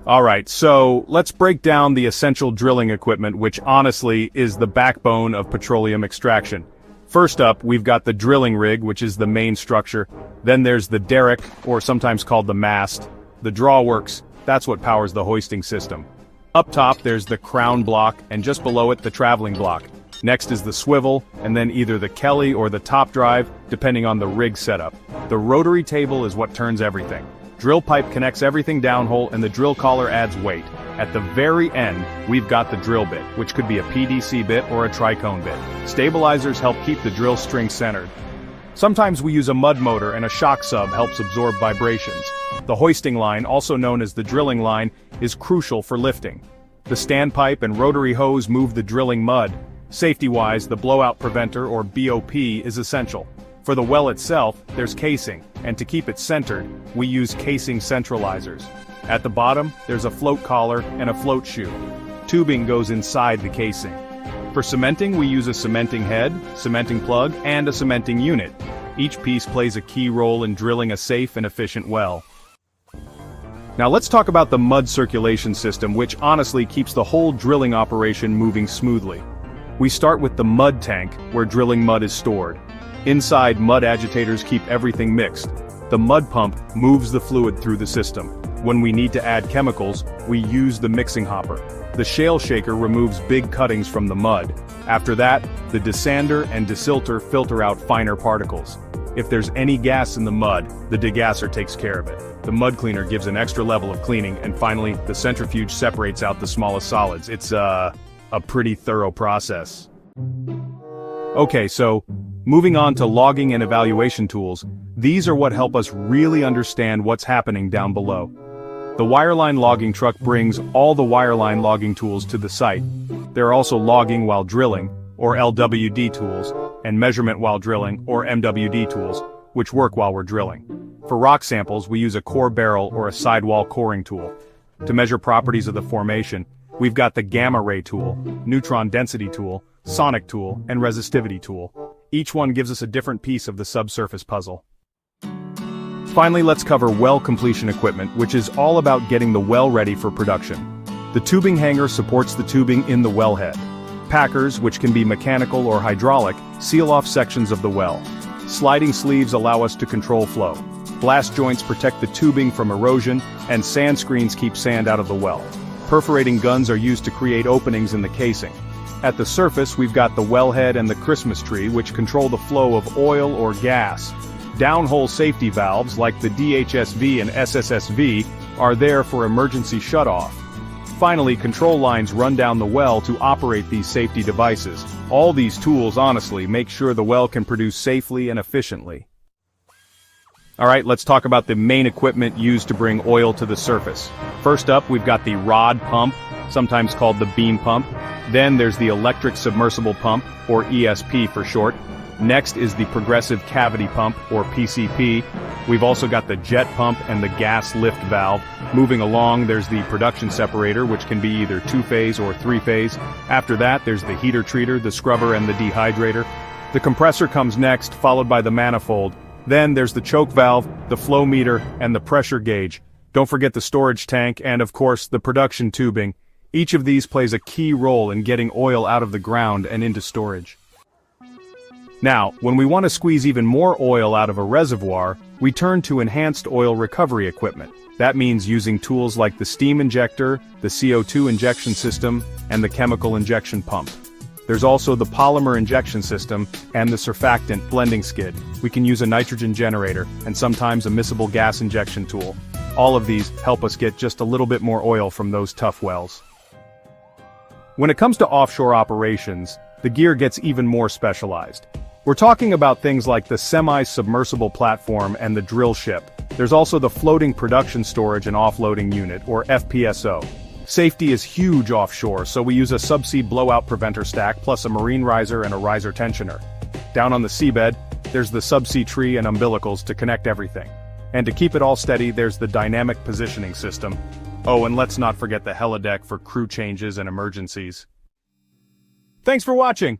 Alright, so let's break down the essential drilling equipment, which honestly is the backbone of petroleum extraction. First up, we've got the drilling rig, which is the main structure. Then there's the derrick, or sometimes called the mast. The drawworks, that's what powers the hoisting system. Up top there's the crown block, and just below it the traveling block. Next is the swivel, and then either the Kelly or the top drive, depending on the rig setup. The rotary table is what turns everything. Drill pipe connects everything downhole and the drill collar adds weight. At the very end, we've got the drill bit, which could be a PDC bit or a tricone bit. Stabilizers help keep the drill string centered. Sometimes we use a mud motor and a shock sub helps absorb vibrations. The hoisting line, also known as the drilling line, is crucial for lifting. The standpipe and rotary hose move the drilling mud. Safety-wise, the blowout preventer or BOP is essential. For the well itself, there's casing, and to keep it centered, we use casing centralizers. At the bottom, there's a float collar and a float shoe. Tubing goes inside the casing. For cementing, we use a cementing head, cementing plug, and a cementing unit. Each piece plays a key role in drilling a safe and efficient well. Now let's talk about the mud circulation system, which honestly keeps the whole drilling operation moving smoothly. We start with the mud tank, where drilling mud is stored. Inside, mud agitators keep everything mixed. The mud pump moves the fluid through the system. When we need to add chemicals, we use the mixing hopper. The shale shaker removes big cuttings from the mud. After that, the desander and desilter filter out finer particles. If there's any gas in the mud, the degasser takes care of it. The mud cleaner gives an extra level of cleaning, and finally, the centrifuge separates out the smallest solids. It's a pretty thorough process. Okay, so moving on to logging and evaluation tools, these are what help us really understand what's happening down below. The wireline logging truck brings all the wireline logging tools to the site. There are also logging while drilling, or LWD tools, and measurement while drilling, or MWD tools, which work while we're drilling. For rock samples, we use a core barrel or a sidewall coring tool. To measure properties of the formation, we've got the gamma ray tool, neutron density tool, sonic tool, and resistivity tool. Each one gives us a different piece of the subsurface puzzle. Finally, let's cover well completion equipment, which is all about getting the well ready for production. The tubing hanger supports the tubing in the wellhead. Packers, which can be mechanical or hydraulic, seal off sections of the well. Sliding sleeves allow us to control flow. Blast joints protect the tubing from erosion, and sand screens keep sand out of the well. Perforating guns are used to create openings in the casing. At the surface, we've got the wellhead and the Christmas tree, which control the flow of oil or gas. Downhole safety valves, like the DHSV and SSSV, are there for emergency shutoff. Finally, control lines run down the well to operate these safety devices. All these tools, honestly, make sure the well can produce safely and efficiently. Alright, let's talk about the main equipment used to bring oil to the surface. First up, we've got the rod pump, sometimes called the beam pump. Then there's the electric submersible pump, or ESP for short. Next is the progressive cavity pump, or PCP. We've also got the jet pump and the gas lift valve. Moving along, there's the production separator, which can be either two-phase or three-phase. After that, there's the heater treater, the scrubber, and the dehydrator. The compressor comes next, followed by the manifold. Then there's the choke valve, the flow meter, and the pressure gauge. Don't forget the storage tank and, of course, the production tubing. Each of these plays a key role in getting oil out of the ground and into storage. Now, when we want to squeeze even more oil out of a reservoir, we turn to enhanced oil recovery equipment. That means using tools like the steam injector, the CO2 injection system, and the chemical injection pump. There's also the polymer injection system and the surfactant blending skid. We can use a nitrogen generator and sometimes a miscible gas injection tool. All of these help us get just a little bit more oil from those tough wells. When it comes to offshore operations, the gear gets even more specialized. We're talking about things like the semi-submersible platform and the drill ship. There's also the floating production storage and offloading unit, or FPSO. Safety is huge offshore, so we use a subsea blowout preventer stack plus a marine riser and a riser tensioner. Down on the seabed, there's the subsea tree and umbilicals to connect everything. And to keep it all steady, there's the dynamic positioning system. Oh, and let's not forget the helideck for crew changes and emergencies. Thanks for watching!